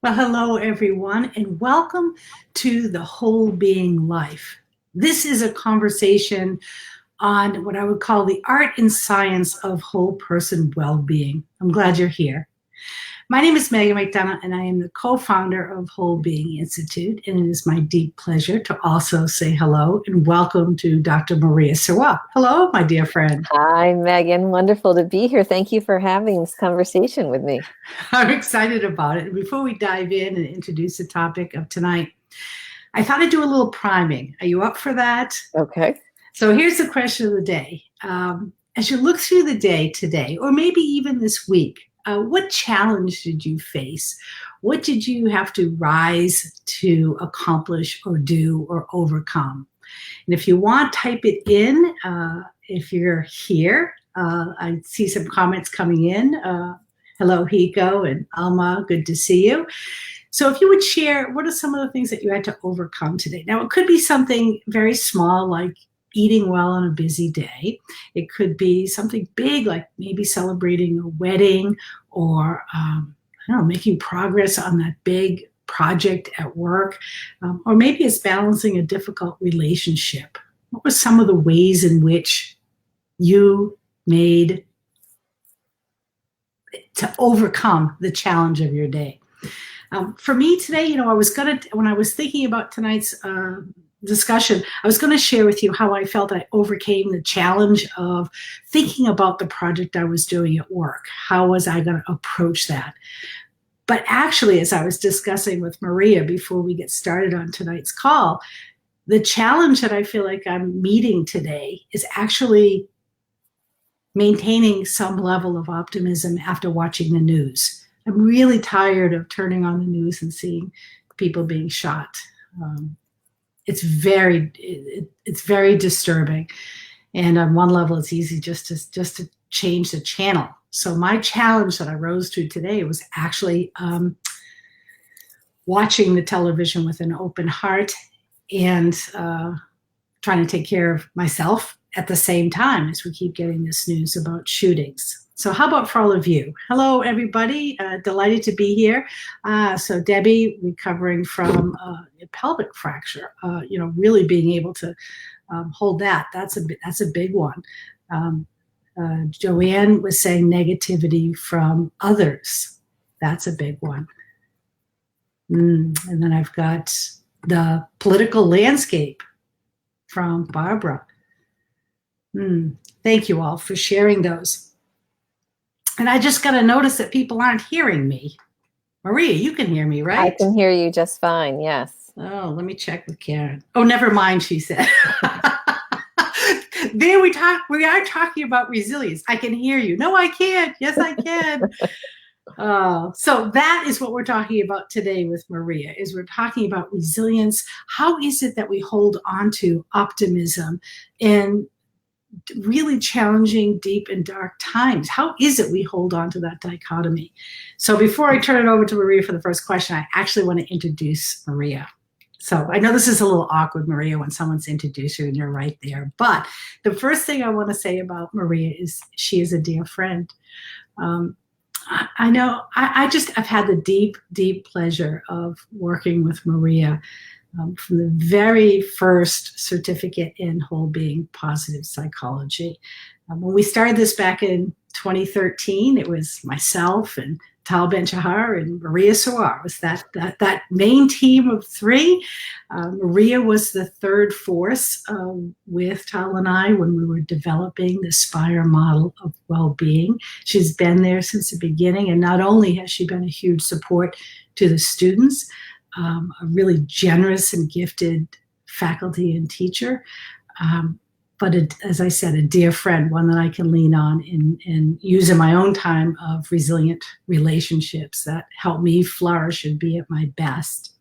Well, hello, everyone, and welcome to the Whole Being Life. This is a conversation on what I would call the art and science of whole person well-being. I'm glad you're here. My name is Megan McDonough, and I am the co-founder of Whole Being Institute, and it is my deep pleasure to also say hello and welcome to Dr. Maria Sirois. Hello, my dear friend. Hi, Megan. Wonderful to be here. Thank you for having this conversation with me. I'm excited about it. Before we dive in and introduce the topic of tonight, I thought I'd do a little priming. Are you up for that? Okay. So here's the question of the day. As you look through the day today, or maybe even this week, what challenge did you face? What did you have to rise to accomplish or do or overcome? And if you want, type it in. If you're here, I see some comments coming in. Hello, Hiko and Alma, good to see you. So if you would share, what are some of the things that you had to overcome today? Now, it could be something very small, like eating well on a busy day. It could be something big, like maybe celebrating a wedding or, I don't know, making progress on that big project at work. Or maybe it's balancing a difficult relationship. What were some of the ways in which you made to overcome the challenge of your day? For me today, when I was thinking about tonight's discussion, I was going to share with you how I felt I overcame the challenge of thinking about the project I was doing at work. How was I going to approach that? But actually, as I was discussing with Maria before we get started on tonight's call, the challenge that I feel like I'm meeting today is actually maintaining some level of optimism after watching the news. I'm really tired of turning on the news and seeing people being shot. It's very disturbing, and on one level, it's easy just to change the channel. So my challenge that I rose to today was actually watching the television with an open heart and trying to take care of myself at the same time as we keep getting this news about shootings. So how about for all of you? Hello, everybody. Delighted to be here. So Debbie, recovering from a pelvic fracture, really being able to hold that. That's a big one. Joanne was saying negativity from others. That's a big one. And then I've got the political landscape from Barbara. Thank you all for sharing those. And I just got to notice that people aren't hearing me. Maria, you can hear me, right? I can hear you just fine, yes. Oh, let me check with Karen. Oh, never mind, she said. There we are talking about resilience. I can hear you. No, I can't. Yes, I can. So that is what we're talking about today with Maria, is we're talking about resilience. How is it that we hold on to optimism in really challenging, deep and dark times? How is it we hold on to that dichotomy? So before I turn it over to Maria for the first question, I actually want to introduce Maria. So I know this is a little awkward, Maria, when someone's introduced you and you're right there. But the first thing I want to say about Maria is she is a dear friend. I know I've had the deep, deep pleasure of working with Maria from the very first certificate in whole being positive psychology. When we started this back in 2013, it was myself and Tal Ben-Shahar and Maria Sirois. It was that main team of three. Maria was the third force with Tal and I when we were developing the SPIRE model of well-being. She's been there since the beginning, and not only has she been a huge support to the students, a really generous and gifted faculty and teacher, but as I said, a dear friend, one that I can lean on and use in my own time of resilient relationships that help me flourish and be at my best.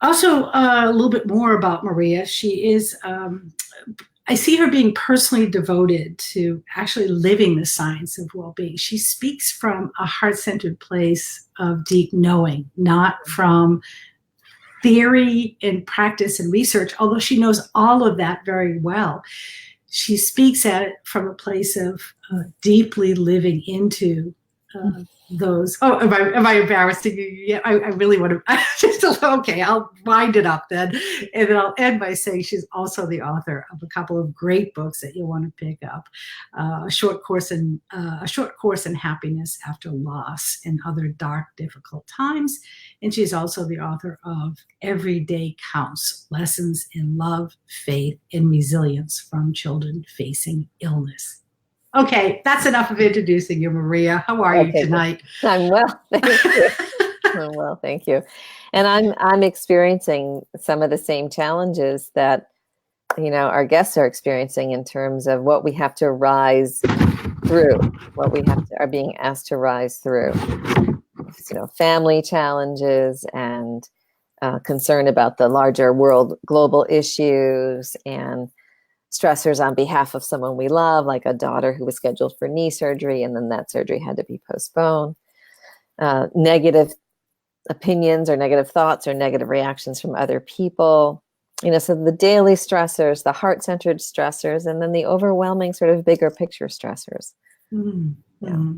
Also, a little bit more about Maria. She is, I see her being personally devoted to actually living the science of well-being. She speaks from a heart-centered place of deep knowing, not from theory and practice and research, although she knows all of that very well. She speaks at it from a place of deeply living into those. Oh, am I embarrassing you? Yeah, I really want to. Just okay. I'll wind it up then, and then I'll end by saying she's also the author of a couple of great books that you'll want to pick up: a short course in happiness after loss and other dark, difficult times. And she's also the author of Every Day Counts: Lessons in Love, Faith, and Resilience from Children Facing Illness. Okay, that's enough of introducing you, Maria. How are you tonight? I'm well, thank you. I'm well, thank you. And I'm experiencing some of the same challenges that our guests are experiencing in terms of what we have to rise through, what we are being asked to rise through. Family challenges and concern about the larger world, global issues, and stressors on behalf of someone we love, like a daughter who was scheduled for knee surgery, and then that surgery had to be postponed. Negative opinions or negative thoughts or negative reactions from other people. So the daily stressors, the heart-centered stressors, and then the overwhelming sort of bigger picture stressors. Mm-hmm.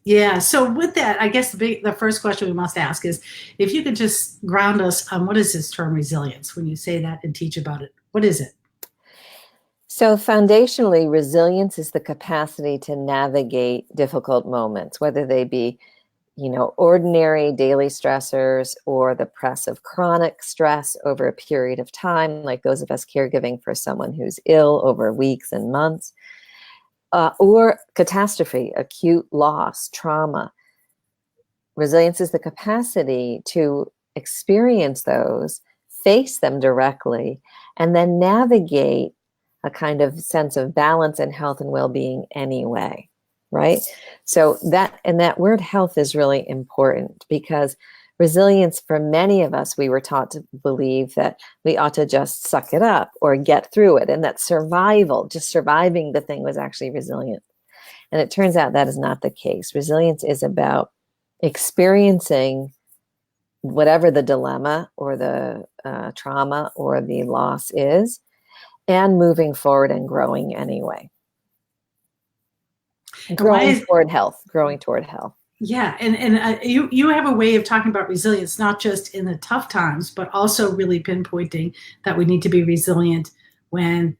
Yeah. So with that, I guess the first question we must ask is, if you could just ground us on what is this term resilience when you say that and teach about it, what is it? So foundationally, resilience is the capacity to navigate difficult moments, whether they be, ordinary daily stressors or the press of chronic stress over a period of time, like those of us caregiving for someone who's ill over weeks and months, or catastrophe, acute loss, trauma. Resilience is the capacity to experience those, face them directly, and then navigate a kind of sense of balance and health and well-being anyway, right? So that word health is really important, because resilience, for many of us, we were taught to believe that we ought to just suck it up or get through it, and that survival, just surviving the thing, was actually resilient. And it turns out that is not the case. Resilience is about experiencing whatever the dilemma or the trauma or the loss is, and moving forward and growing anyway. Growing toward health. Yeah, and you have a way of talking about resilience, not just in the tough times, but also really pinpointing that we need to be resilient when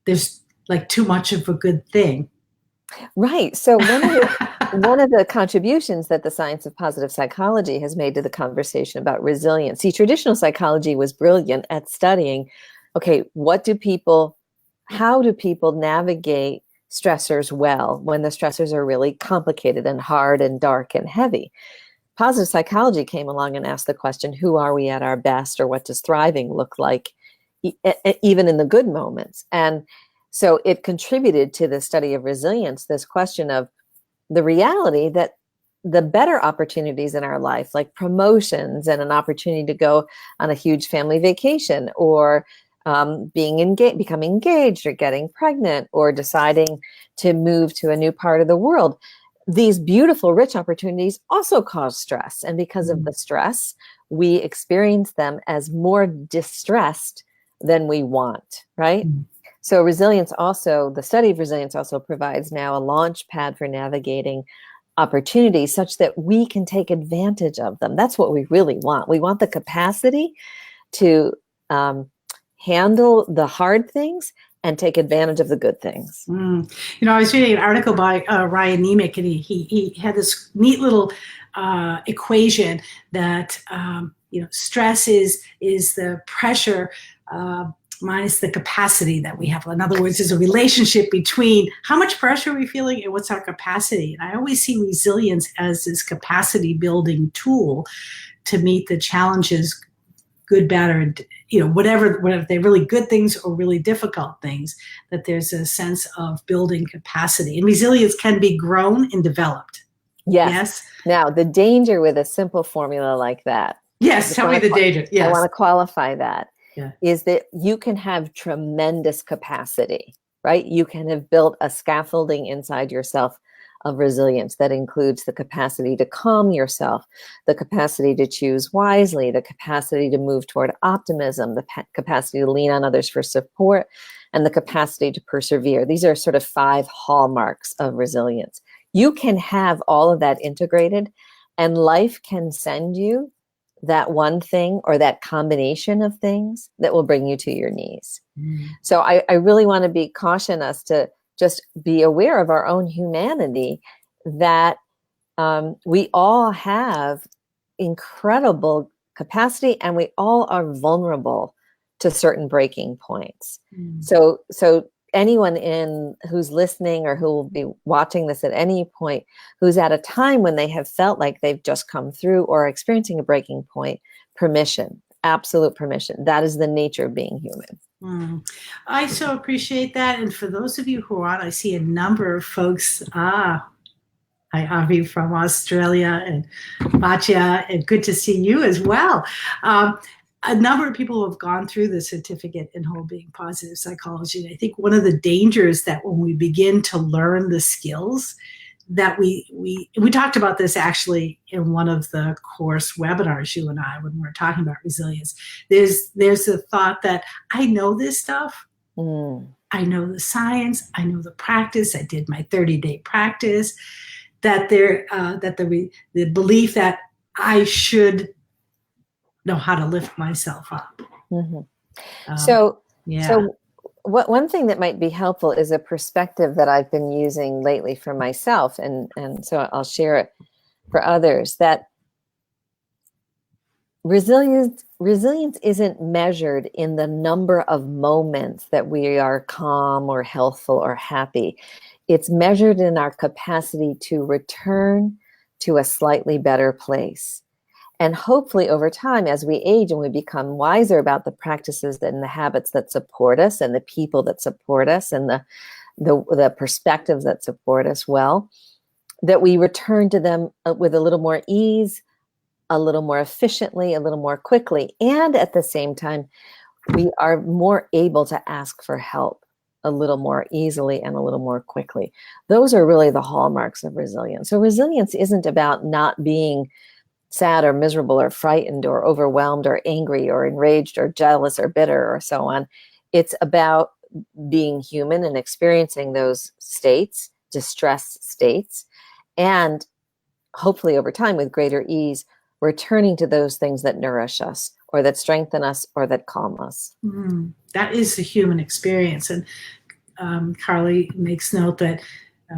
there's like too much of a good thing. Right. So one of the contributions that the science of positive psychology has made to the conversation about resilience. See, traditional psychology was brilliant at studying, okay, how do people navigate stressors well when the stressors are really complicated and hard and dark and heavy? Positive psychology came along and asked the question, who are we at our best, or what does thriving look like even in the good moments? And so it contributed to the study of resilience, this question of the reality that the better opportunities in our life, like promotions and an opportunity to go on a huge family vacation, or becoming engaged, or getting pregnant, or deciding to move to a new part of the world, these beautiful, rich opportunities also cause stress. And because of the stress, we experience them as more distressed than we want, right? So the study of resilience also provides now a launch pad for navigating opportunities such that we can take advantage of them. That's what we really want. We want the capacity to handle the hard things and take advantage of the good things. I was reading an article by Ryan Nemick, and he had this neat little equation that stress is the pressure minus the capacity that we have. In other words, there's a relationship between how much pressure we're feeling and what's our capacity. And I always see resilience as this capacity building tool to meet the challenges, good, bad, or whatever they're really good things or really difficult things, that there's a sense of building capacity. And resilience can be grown and developed. Yes. Now, the danger with a simple formula like that. Yes, tell me the danger. Yes. I want to qualify that. Is that you can have tremendous capacity, right? You can have built a scaffolding inside yourself of resilience that includes the capacity to calm yourself, the capacity to choose wisely, the capacity to move toward optimism, the capacity to lean on others for support, and the capacity to persevere. These are sort of 5 hallmarks of resilience. you can have all of that integrated, and life can send you that one thing or that combination of things that will bring you to your knees. So I really want to caution us to just be aware of our own humanity, that we all have incredible capacity, and we all are vulnerable to certain breaking points. So anyone who's listening or who will be watching this at any point, who's at a time when they have felt like they've just come through or are experiencing a breaking point, permission, absolute permission. That is the nature of being human. I so appreciate that. And for those of you who are on, I see a number of folks. Hi, Avi from Australia, and Batya, and good to see you as well. A number of people who have gone through the certificate in whole being positive psychology. And I think one of the dangers that when we begin to learn the skills that we talked about this actually in one of the course webinars, you and I, when we were talking about resilience, there's a thought that I know this stuff. I know the science, I know the practice, I did my 30-day practice, that the belief that I should know how to lift myself up. So one thing that might be helpful is a perspective that I've been using lately for myself, and so I'll share it for others, that resilience isn't measured in the number of moments that we are calm or healthful or happy. It's measured in our capacity to return to a slightly better place. And hopefully over time, as we age and we become wiser about the practices and the habits that support us and the people that support us and the perspectives that support us well, that we return to them with a little more ease, a little more efficiently, a little more quickly. And at the same time, we are more able to ask for help a little more easily and a little more quickly. Those are really the hallmarks of resilience. So resilience isn't about not being sad or miserable or frightened or overwhelmed or angry or enraged or jealous or bitter or so on. It's about being human and experiencing those states, distress states, and hopefully over time with greater ease, returning to those things that nourish us or that strengthen us or that calm us. That is the human experience. And Carly makes note that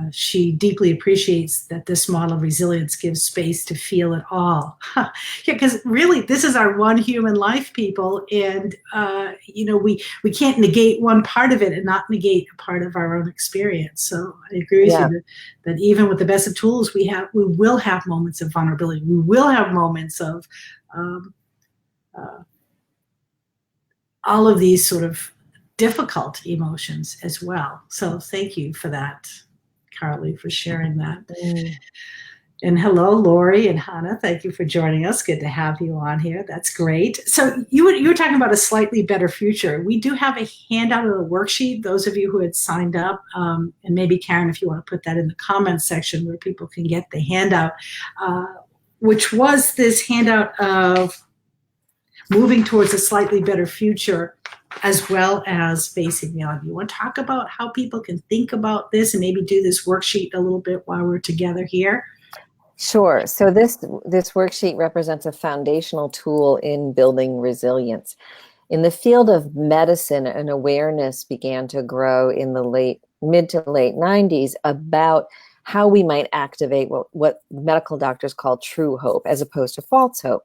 she deeply appreciates that this model of resilience gives space to feel it all. Yeah, because really, this is our one human life, people, and we can't negate one part of it and not negate a part of our own experience. So I agree with you that even with the best of tools we will have moments of vulnerability. We will have moments of all of these sort of difficult emotions as well. So thank you for that, Carly, for sharing that. And hello, Lori and Hannah. Thank you for joining us. Good to have you on here. That's great. So you were talking about a slightly better future. We do have a handout of the worksheet, those of you who had signed up. And maybe, Karen, if you want to put that in the comments section where people can get the handout, which was this handout of moving towards a slightly better future, as well as facing the odd. You want to talk about how people can think about this and maybe do this worksheet a little bit while we're together here? Sure. So this worksheet represents a foundational tool in building resilience. In the field of medicine, an awareness began to grow in the mid to late 90s about how we might activate what medical doctors call true hope as opposed to false hope.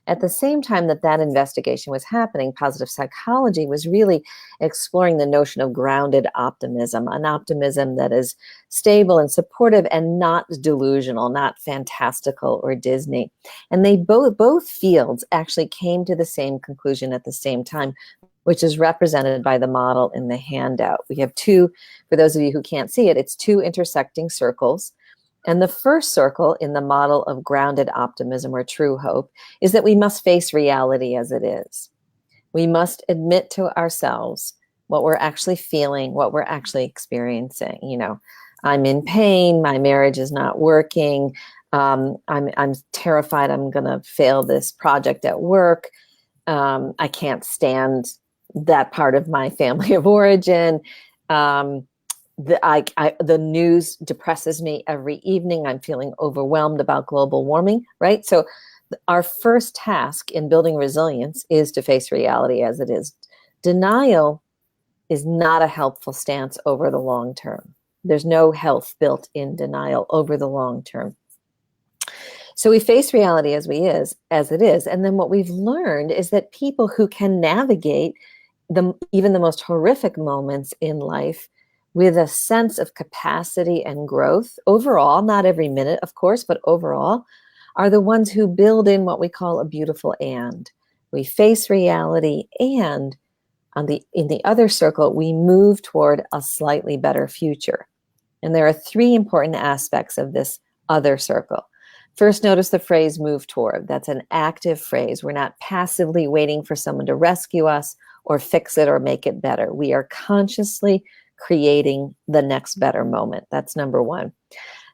At the same time that investigation was happening, positive psychology was really exploring the notion of grounded optimism, an optimism that is stable and supportive and not delusional, not fantastical or Disney. And they both fields actually came to the same conclusion at the same time, which is represented by the model in the handout. We have two, for those of you who can't see it, it's two intersecting circles. And the first circle in the model of grounded optimism or true hope is that we must face reality as it is. We must admit to ourselves what we're actually feeling, what we're actually experiencing. I'm in pain, my marriage is not working, I'm terrified I'm going to fail this project at work, I can't stand that part of my family of origin, the news depresses me every evening. I'm feeling overwhelmed about global warming, right? So our first task in building resilience is to face reality as it is. Denial is not a helpful stance over the long term. There's no health built in denial over the long term. So we face reality as it is. And then what we've learned is that people who can navigate even the most horrific moments in life with a sense of capacity and growth overall, not every minute, of course, but overall, are the ones who build in what we call a beautiful and. We face reality, and in the other circle, we move toward a slightly better future. And there are three important aspects of this other circle. First, notice the phrase move toward. That's an active phrase. We're not passively waiting for someone to rescue us or fix it or make it better. We are consciously creating the next better moment. That's number one.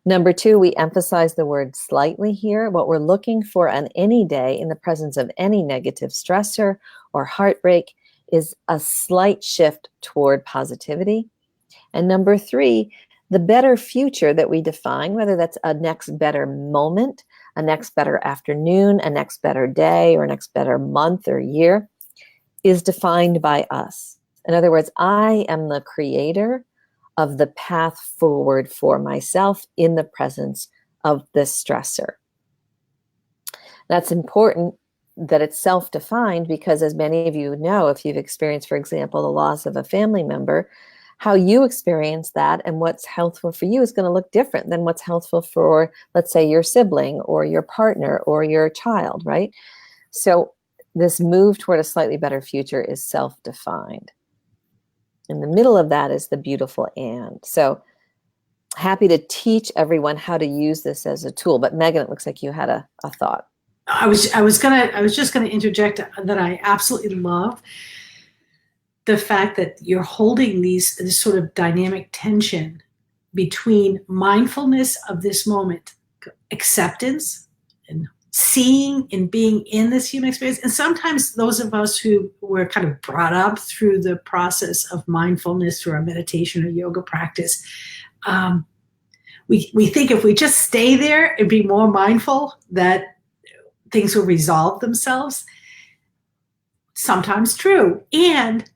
Number two, we emphasize the word slightly here. What we're looking for on any day in the presence of any negative stressor or heartbreak is a slight shift toward positivity. And number three, the better future that we define, whether that's a next better moment, a next better afternoon, a next better day, or a next better month or year, is defined by us. In other words, I am the creator of the path forward for myself in the presence of this stressor. That's important that it's self-defined because, as many of you know, if you've experienced, for example, the loss of a family member, how you experience that and what's healthful for you is going to look different than what's healthful for, let's say, your sibling or your partner or your child, right? So this move toward a slightly better future is self-defined. In the middle of that is the beautiful and. So happy to teach everyone how to use this as a tool. But Megan, it looks like you had a thought. I was just gonna interject that I absolutely love the fact that you're holding this sort of dynamic tension between mindfulness of this moment, acceptance, and seeing and being in this human experience. And sometimes those of us who were kind of brought up through the process of mindfulness, through our meditation or yoga practice, we think if we just stay there and be more mindful, that things will resolve themselves. Sometimes true. And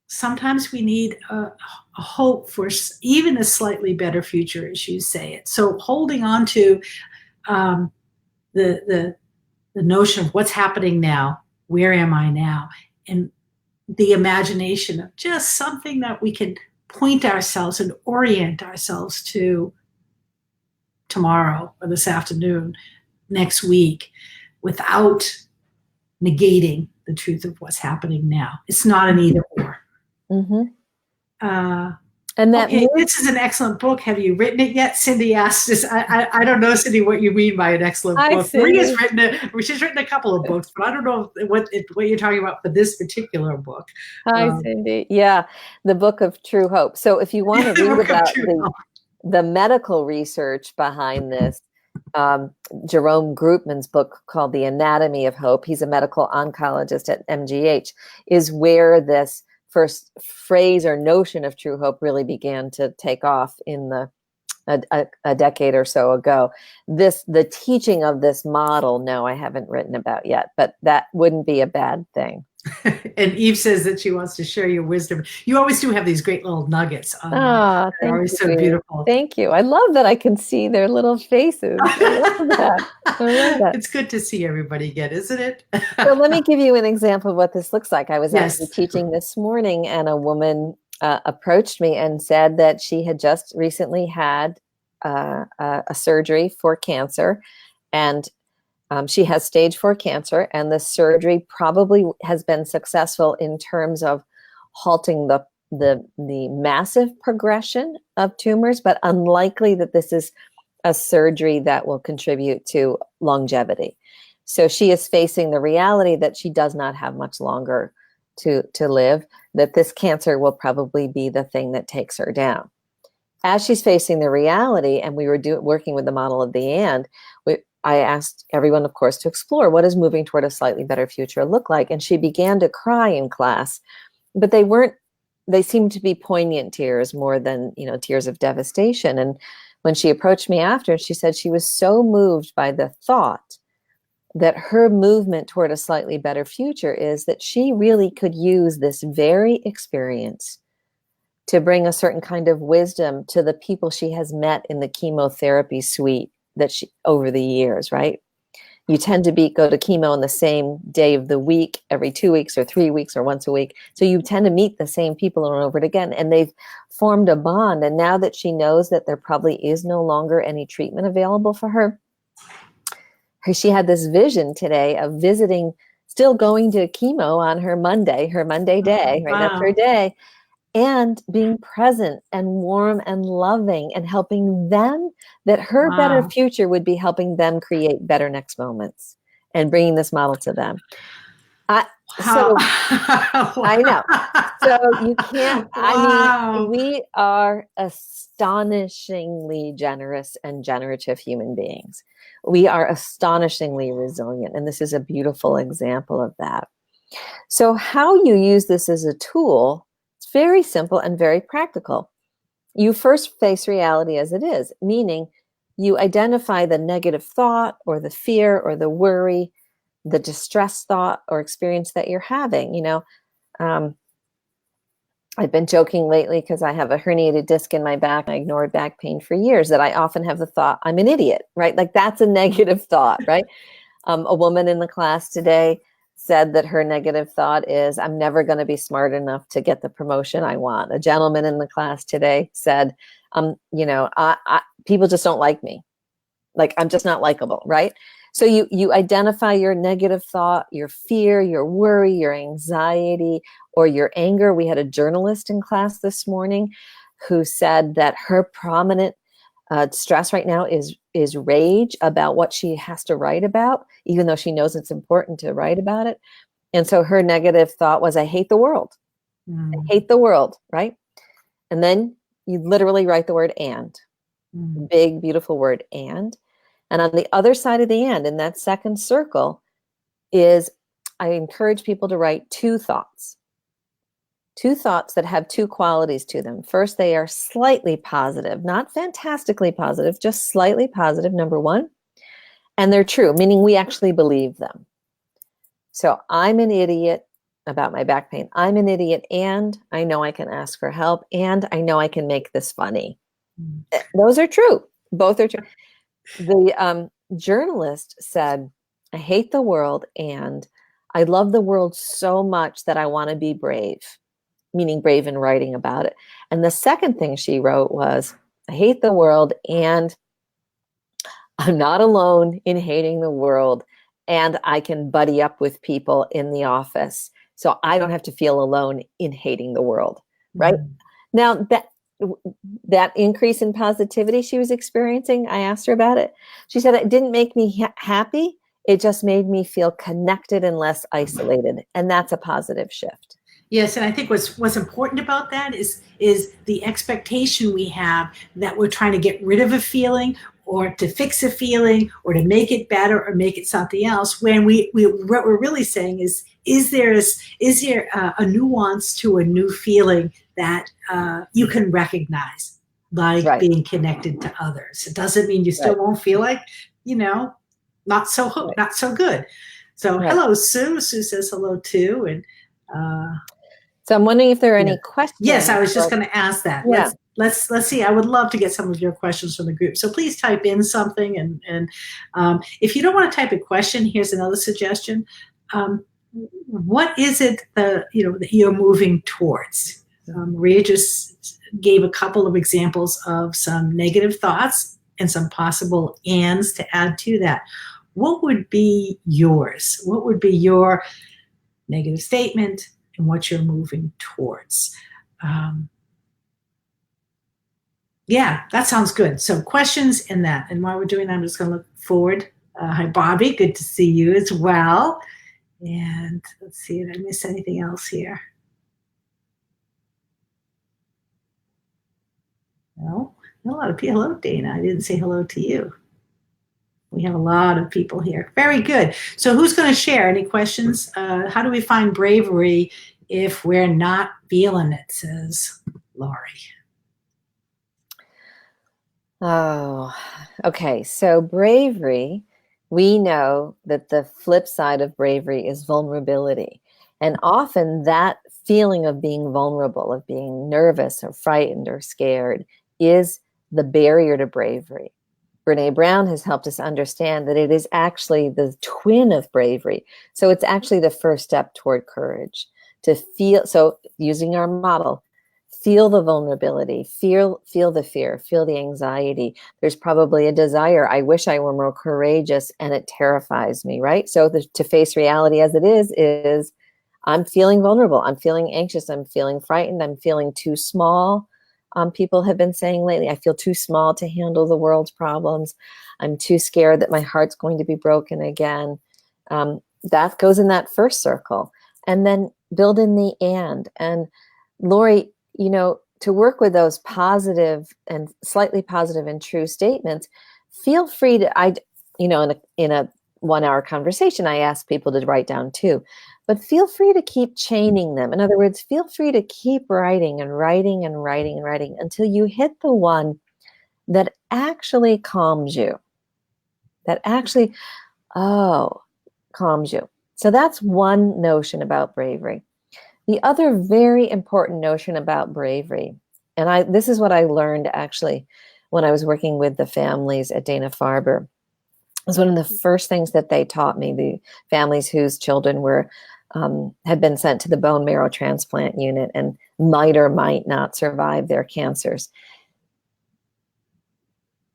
sometimes we need a hope for even a slightly better future, as you say it. So holding on to the notion of what's happening now, where am I now, and the imagination of just something that we can point ourselves and orient ourselves to tomorrow or this afternoon, next week, without negating the truth of what's happening now. It's not an either or. Mm-hmm. And that this is an excellent book. Have you written it yet? Cindy asked this. I don't know, Cindy, what you mean by an excellent book. Maria's written it. She's written a couple of books, but I don't know what you're talking about for this particular book. Hi, Cindy. Yeah, the Book of True Hope. So if you want to read about the medical research behind this, Jerome Groopman's book called The Anatomy of Hope, he's a medical oncologist at MGH, is where this first phrase or notion of true hope really began to take off in a decade or so ago. The teaching of this model, no, I haven't written about yet, but that wouldn't be a bad thing. And Eve says that she wants to share your wisdom. You always do have these great little nuggets. They're always so beautiful. Thank you. I love that I can see their little faces. I love that. It's good to see everybody again, isn't it? So let me give you an example of what this looks like. I was actually teaching this morning, and a woman approached me and said that she had just recently had a surgery for cancer, and she has stage 4 cancer, and the surgery probably has been successful in terms of halting the massive progression of tumors, but unlikely that this is a surgery that will contribute to longevity. So she is facing the reality that she does not have much longer to live, that this cancer will probably be the thing that takes her down. As she's facing the reality, and we were working with the model of the and, I asked everyone, of course, to explore what does moving toward a slightly better future look like. And she began to cry in class, but they weren't they seemed to be poignant tears more than, tears of devastation. And when she approached me after, she said she was so moved by the thought that her movement toward a slightly better future is that she really could use this very experience to bring a certain kind of wisdom to the people she has met in the chemotherapy suite that she over the years, right? You tend to go to chemo on the same day of the week, every 2 weeks or 3 weeks or once a week. So you tend to meet the same people over and over again, and they've formed a bond. And now that she knows that there probably is no longer any treatment available for her, she had this vision today of visiting, still going to chemo on her Monday day, right? That's her day. And being present and warm and loving and helping them, that her better future would be helping them create better next moments and bringing this model to them. So I know. So you can't, I mean, we are astonishingly generous and generative human beings. We are astonishingly resilient. And this is a beautiful example of that. So how you use this as a tool, it's very simple and very practical. You first face reality as it is, meaning you identify the negative thought or the fear or the worry, the distress thought or experience that you're having. I've been joking lately because I have a herniated disc in my back. I ignored back pain for years, that I often have the thought, I'm an idiot, right? Like that's a negative thought, right? A woman in the class today said that her negative thought is, I'm never going to be smart enough to get the promotion I want. A gentleman in the class today said, people just don't like me. Like I'm just not likable, right? So you identify your negative thought, your fear, your worry, your anxiety, or your anger. We had a journalist in class this morning who said that her prominent stress right now is rage about what she has to write about, even though she knows it's important to write about it. And so her negative thought was, I hate the world. I hate the world, right? And then you literally write the word and. Big, beautiful word and. And on the other side of the and, in that second circle, is I encourage people to write two thoughts that have two qualities to them. First, they are slightly positive, not fantastically positive, just slightly positive, number one. And they're true, meaning we actually believe them. So I'm an idiot about my back pain. I'm an idiot, and I know I can ask for help, and I know I can make this funny. Those are true. Both are true. The journalist said, I hate the world, and I love the world so much that I want to be brave, meaning brave in writing about it. And the second thing she wrote was, I hate the world, and I'm not alone in hating the world, and I can buddy up with people in the office, so I don't have to feel alone in hating the world, right? Now, that increase in positivity she was experiencing, I asked her about it. She said it didn't make me happy. It just made me feel connected and less isolated. And that's a positive shift. Yes, and I think what's important about that is the expectation we have that we're trying to get rid of a feeling or to fix a feeling or to make it better or make it something else, when what we're really saying is there a nuance to a new feeling that you can recognize, like being connected to others. It doesn't mean you still won't feel like, not so good. So hello, Sue. Sue says hello too. And so I'm wondering if there are any questions. Yes, I was just going to ask that. Yeah. Let's see. I would love to get some of your questions from the group. So please type in something. And if you don't want to type a question, here's another suggestion. What is it that you're moving towards? Maria just gave a couple of examples of some negative thoughts and some possible ands to add to that. What would be yours? What would be your negative statement and what you're moving towards? Yeah, that sounds good. So questions in that. And while we're doing that, I'm just going to look forward. Hi, Bobby. Good to see you as well. And let's see, did I miss anything else here? No, a lot of people. Hello, Dana. I didn't say hello to you. We have a lot of people here. Very good. So who's going to share? Any questions? How do we find Bravery if we're not feeling it, says Laurie. Oh, okay. So bravery, we know that the flip side of bravery is vulnerability. And often that feeling of being vulnerable, of being nervous or frightened or scared, is the barrier to bravery. Brene Brown has helped us understand that it is actually the twin of bravery. So it's actually the first step toward courage to feel. So using our model, feel the vulnerability, feel the fear, feel the anxiety. There's probably a desire. I wish I were more courageous, and it terrifies me, right? So to face reality as it is I'm feeling vulnerable. I'm feeling anxious. I'm feeling frightened. I'm feeling too small. People have been saying lately, I feel too small to handle the world's problems. I'm too scared that my heart's going to be broken again. That goes in that first circle. And then build in the and Lori, to work with those positive and slightly positive and true statements, feel free to, in a 1-hour conversation, I ask people to write down 2, but feel free to keep chaining them. In other words, feel free to keep writing and writing and writing and writing until you hit the one that actually calms you, that actually, calms you. So that's one notion about bravery. The other very important notion about bravery, and this is what I learned actually when I was working with the families at Dana-Farber, was one of the first things that they taught me, the families whose children had been sent to the bone marrow transplant unit and might or might not survive their cancers.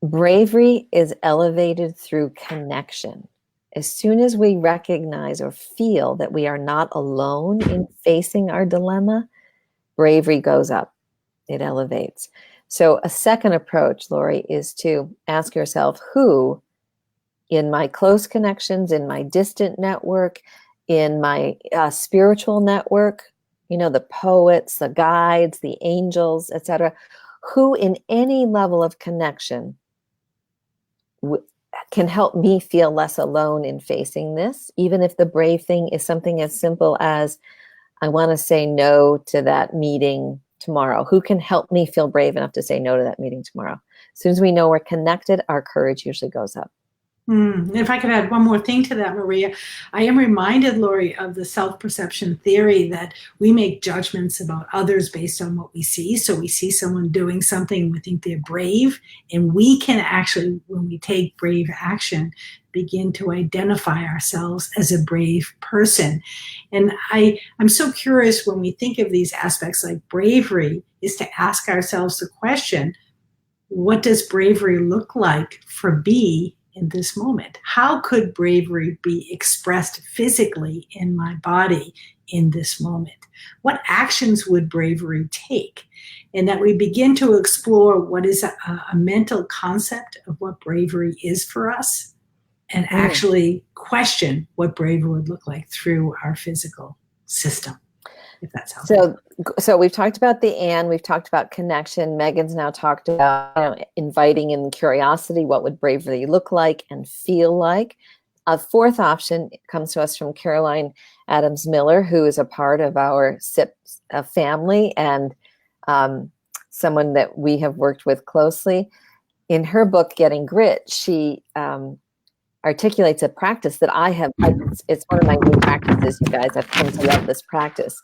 Bravery is elevated through connection. As soon as we recognize or feel that we are not alone in facing our dilemma, bravery goes up. It elevates. So a second approach, Lori, is to ask yourself, who in my close connections, in my distant network, in my spiritual network, the poets, the guides, the angels, etc., who in any level of connection can help me feel less alone in facing this, even if the brave thing is something as simple as, I want to say no to that meeting tomorrow. Who can help me feel brave enough to say no to that meeting tomorrow? As soon as we know we're connected, our courage usually goes up. If I could add one more thing to that, Maria, I am reminded, Lori, of the self-perception theory that we make judgments about others based on what we see. So we see someone doing something, we think they're brave, and we can actually, when we take brave action, begin to identify ourselves as a brave person. And I'm so curious when we think of these aspects like bravery, is to ask ourselves the question, what does bravery look like for me in this moment? How could bravery be expressed physically in my body in this moment? What actions would bravery take? And that we begin to explore what is a mental concept of what bravery is for us, and actually question what bravery would look like through our physical system, if that's helpful. So we've talked about we've talked about connection. Megan's now talked about inviting in curiosity. What would bravery look like and feel like? A fourth option comes to us from Caroline Adams Miller, who is a part of our SIP family and someone that we have worked with closely. In her book, Getting Grit, she articulates a practice that I have. It's one of my new practices, you guys. I've come to love this practice,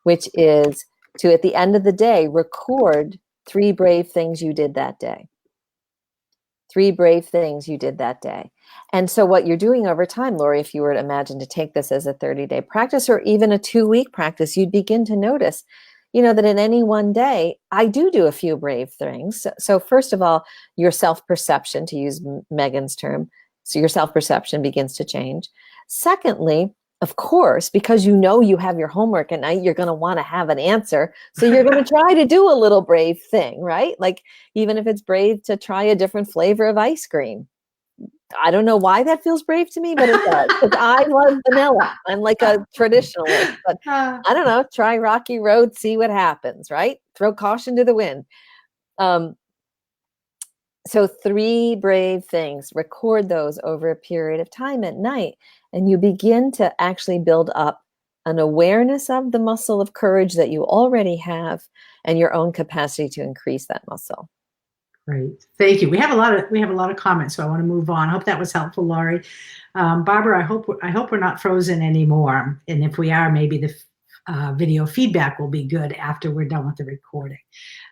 which is to, at the end of the day, record 3 brave things you did that day. 3 brave things you did that day. And so what you're doing over time, Lori, if you were to imagine to take this as a 30-day practice or even a 2-week practice, you'd begin to notice, that in any one day, I do a few brave things. So first of all, your self-perception, to use Megan's term, so your self-perception begins to change. Secondly, of course, because you have your homework at night, you're going to want to have an answer. So you're going to try to do a little brave thing, right? Like even if it's brave to try a different flavor of ice cream. I don't know why that feels brave to me, but it does. Because I love vanilla. I'm like a traditionalist, but I don't know. Try Rocky Road, see what happens, right? Throw caution to the wind. So 3 brave things, record those over a period of time at night, and you begin to actually build up an awareness of the muscle of courage that you already have and your own capacity to increase that muscle. Great. Thank you. We have a lot of comments, so I want to move on. I hope that was helpful, Laurie. Barbara, I hope we're not frozen anymore. And if we are, maybe the video feedback will be good after we're done with the recording.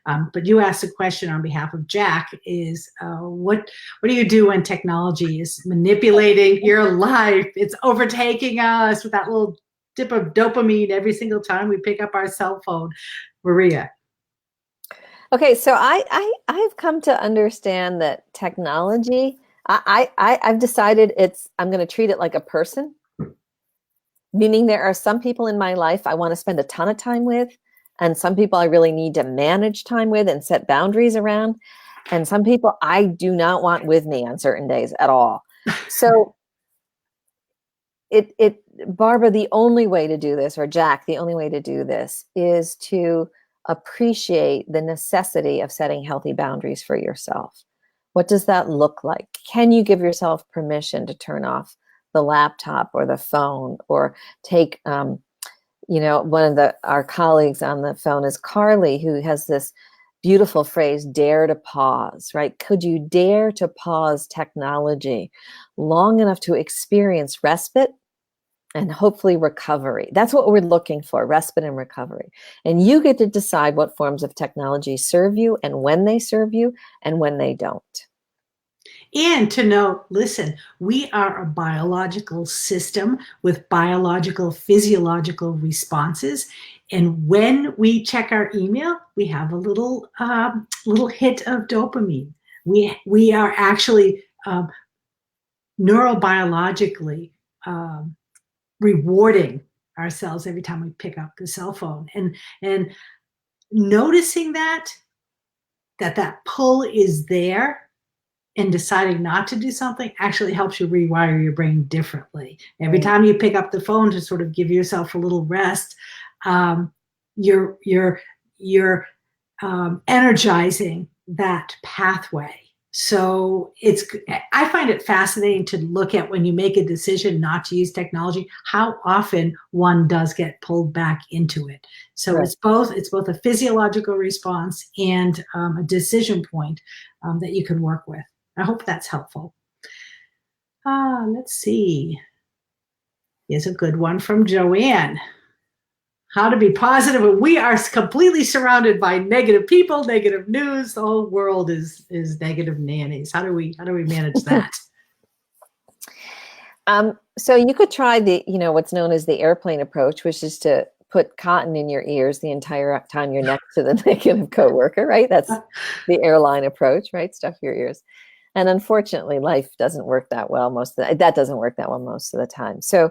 But you asked a question on behalf of Jack, is what do you do when technology is manipulating your life? It's overtaking us with that little dip of dopamine every single time we pick up our cell phone. Maria. Okay, so I've come to understand that technology, I've decided I'm going to treat it like a person, meaning there are some people in my life I want to spend a ton of time with, and some people I really need to manage time with and set boundaries around, and some people I do not want with me on certain days at all. So Barbara, the only way to do this, or Jack, the only way to do this is to appreciate the necessity of setting healthy boundaries for yourself. What does that look like? Can you give yourself permission to turn off the laptop or the phone, or take, one of our colleagues on the phone is Carly, who has this beautiful phrase, dare to pause, right? Could you dare to pause technology long enough to experience respite and hopefully recovery? That's what we're looking for, respite and recovery. And you get to decide what forms of technology serve you, and when they serve you and when they don't. And to know, listen, we are a biological system with biological, physiological responses. And when we check our email, we have a little hit of dopamine. We are actually neurobiologically rewarding ourselves every time we pick up the cell phone. And noticing that pull is there, and deciding not to do something actually helps you rewire your brain differently. Every time you pick up the phone to sort of give yourself a little rest, you're energizing that pathway. So I find it fascinating to look at, when you make a decision not to use technology, how often one does get pulled back into it. So right. It's both a physiological response and a decision point that you can work with. I hope that's helpful. Let's see. Here's a good one from Joanne. How to be positive. We are completely surrounded by negative people, negative news. The whole world is negative nannies. How do we manage that? So you could try what's known as the airplane approach, which is to put cotton in your ears the entire time you're next to the negative coworker, right? That's the airline approach, right? Stuff your ears. And unfortunately, life doesn't work that well that doesn't work that well most of the time. So,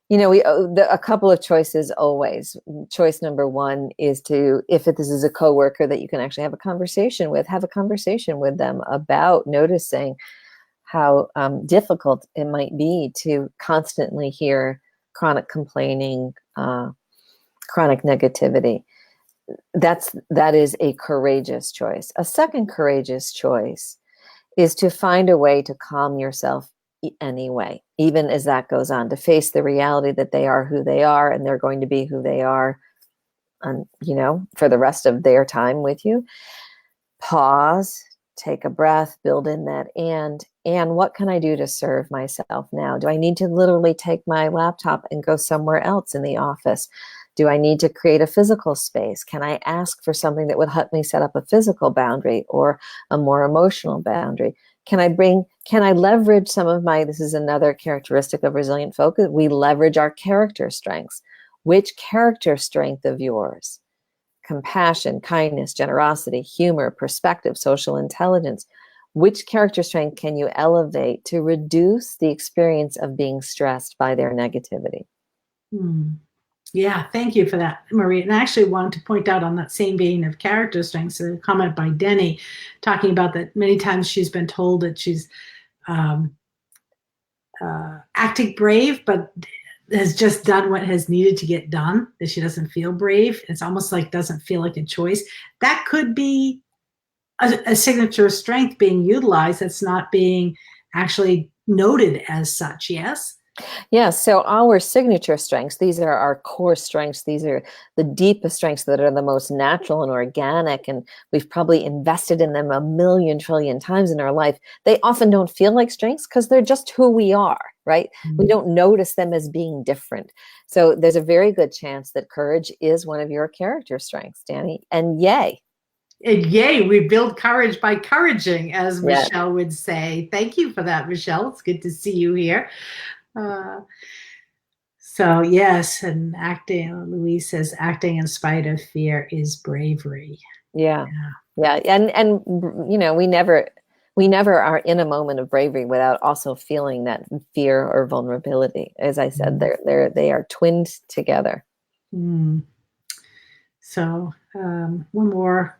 a couple of choices always. Choice number one is if this is a coworker that you can actually have a conversation with them about noticing how difficult it might be to constantly hear chronic complaining, chronic negativity. That is a courageous choice. A second courageous choice is to find a way to calm yourself anyway, even as that goes on, to face the reality that they are who they are, and they're going to be who they are, for the rest of their time with you. Pause, take a breath, build in that and what can I do to serve myself now? Do I need to literally take my laptop and go somewhere else in the office? Do I need to create a physical space? Can I ask for something that would help me set up a physical boundary or a more emotional boundary? Can I leverage some of this is another characteristic of resilient folk, we leverage our character strengths. Which character strength of yours? Compassion, kindness, generosity, humor, perspective, social intelligence. Which character strength can you elevate to reduce the experience of being stressed by their negativity? Yeah, thank you for that, Marie. And I actually wanted to point out, on that same vein of character strengths, a comment by Denny talking about that many times she's been told that she's acting brave, but has just done what has needed to get done, that she doesn't feel brave. It's almost like doesn't feel like a choice. That could be a signature strength being utilized that's not being actually noted as such, yes? Yeah, so our signature strengths, these are our core strengths. These are the deepest strengths that are the most natural and organic, and we've probably invested in them a million trillion times in our life. They often don't feel like strengths because they're just who we are, right? We don't notice them as being different. So there's a very good chance that courage is one of your character strengths, Danny, and yay. And yay, we build courage by couraging, as Yeah. Michelle would say. Thank you for that, Michelle. It's good to see you here. Uh, so yes, and acting, Louise says, acting in spite of fear is bravery. Yeah. Yeah. Yeah. And you know, we never are in a moment of bravery without also feeling that fear or vulnerability. As I said, they are twinned together. Mm. So one more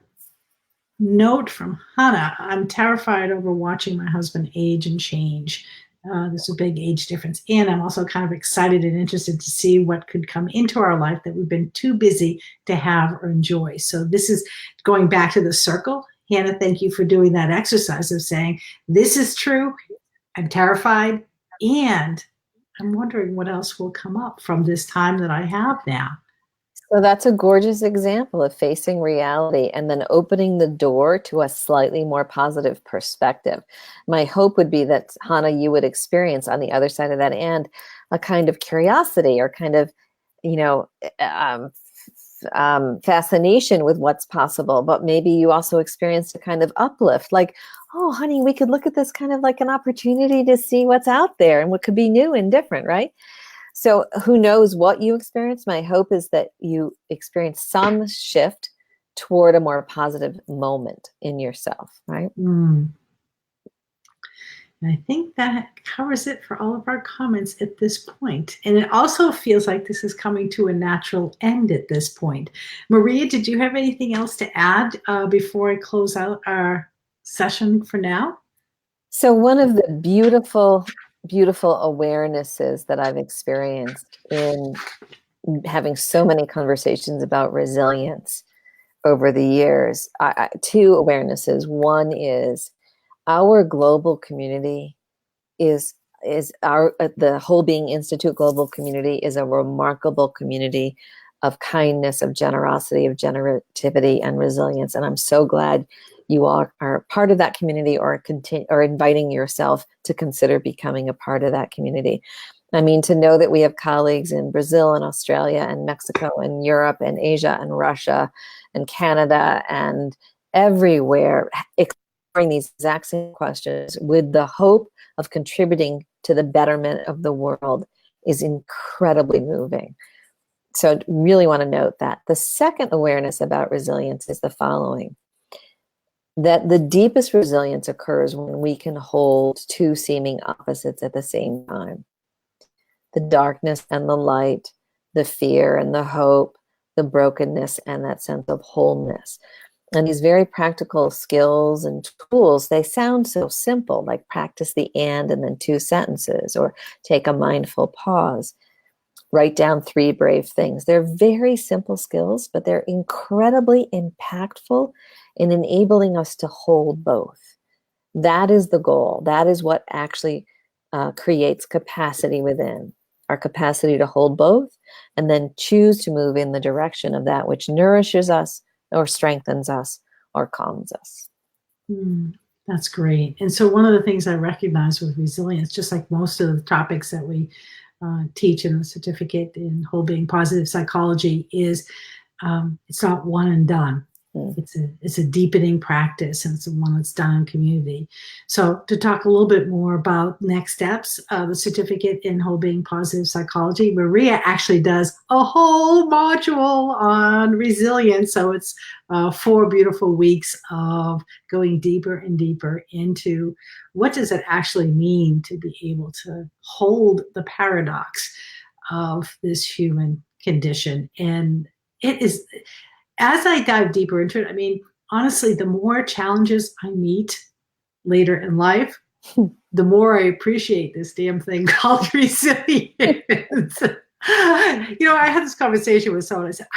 note from Hannah. I'm terrified over watching my husband age and change. There's a big age difference. And I'm also kind of excited and interested to see what could come into our life that we've been too busy to have or enjoy. So this is going back to the circle. Hannah, thank you for doing that exercise of saying, this is true. I'm terrified. And I'm wondering what else will come up from this time that I have now. So that's a gorgeous example of facing reality and then opening the door to a slightly more positive perspective. My hope would be that, Hannah, you would experience on the other side of that and a kind of curiosity or kind of, you know, fascination with what's possible, but maybe you also experienced a kind of uplift, like, oh, honey, we could look at this kind of like an opportunity to see what's out there and what could be new and different, right? So who knows what you experience? My hope is that you experience some shift toward a more positive moment in yourself, right? Mm. And I think that covers it for all of our comments at this point. And it also feels like this is coming to a natural end at this point. Maria, did you have anything else to add before I close out our session for now? So one of the beautiful, beautiful awarenesses that I've experienced in having so many conversations about resilience over the years, two awarenesses. One is our global community is our the Whole Being Institute global community is a remarkable community of kindness, of generosity, of generativity, and resilience. And I'm so glad you all are part of that community or inviting yourself to consider becoming a part of that community. I mean, to know that we have colleagues in Brazil and Australia and Mexico and Europe and Asia and Russia and Canada and everywhere exploring these exact same questions with the hope of contributing to the betterment of the world is incredibly moving. So really want to note that. The second awareness about resilience is the following: that the deepest resilience occurs when we can hold two seeming opposites at the same time. The darkness and the light, the fear and the hope, the brokenness and that sense of wholeness. And these very practical skills and tools, they sound so simple, like practice the and then two sentences, or take a mindful pause, write down 3 brave things. They're very simple skills, but they're incredibly impactful in enabling us to hold both. That is the goal. That is what actually creates capacity within, our capacity to hold both and then choose to move in the direction of that which nourishes us or strengthens us or calms us. That's great. And so one of the things I recognize with resilience, just like most of the topics that we teach in the certificate in Whole Being Positive Psychology, is it's not one and done. It's a deepening practice, and it's the one that's done in community. So to talk a little bit more about next steps, the certificate in Whole Being Positive Psychology, Maria actually does a whole module on resilience. So it's 4 beautiful weeks of going deeper and deeper into what does it actually mean to be able to hold the paradox of this human condition. And it is, as I dive deeper into it, I mean, honestly, the more challenges I meet later in life, the more I appreciate this damn thing called resilience. I had this conversation with someone. I said,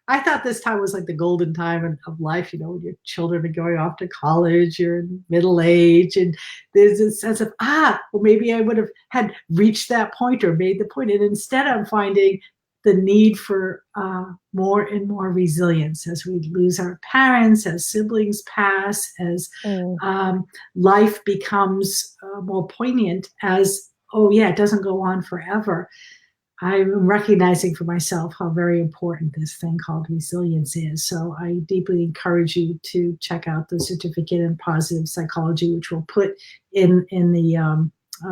I thought this time was like the golden time of life, when your children are going off to college, you're in middle age, and there's this sense of, well, maybe I would have had reached that point or made the point. And instead I'm finding the need for more and more resilience as we lose our parents, as siblings pass, as life becomes more poignant, as, it doesn't go on forever. I'm recognizing for myself how very important this thing called resilience is. So I deeply encourage you to check out the certificate in positive psychology, which we'll put in the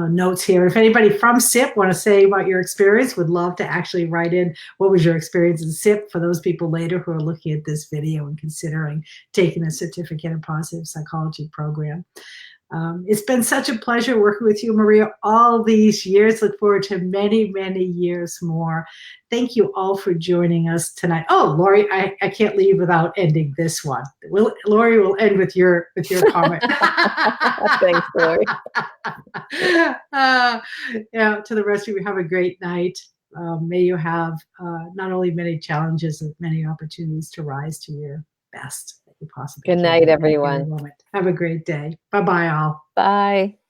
notes here. If anybody from SIP want to say about your experience, would love to actually write in what was your experience in SIP for those people later who are looking at this video and considering taking a certificate in positive psychology program. It's been such a pleasure working with you, Maria, all these years. Look forward to many, many years more. Thank you all for joining us tonight. Oh, Lori, I can't leave without ending this one. Lori will end with your comment. Thanks, Lori. To the rest of you, have a great night. May you have not only many challenges, but many opportunities to rise to your best that you possibly can. Good night, everyone. Have a great day. Bye-bye, all. Bye.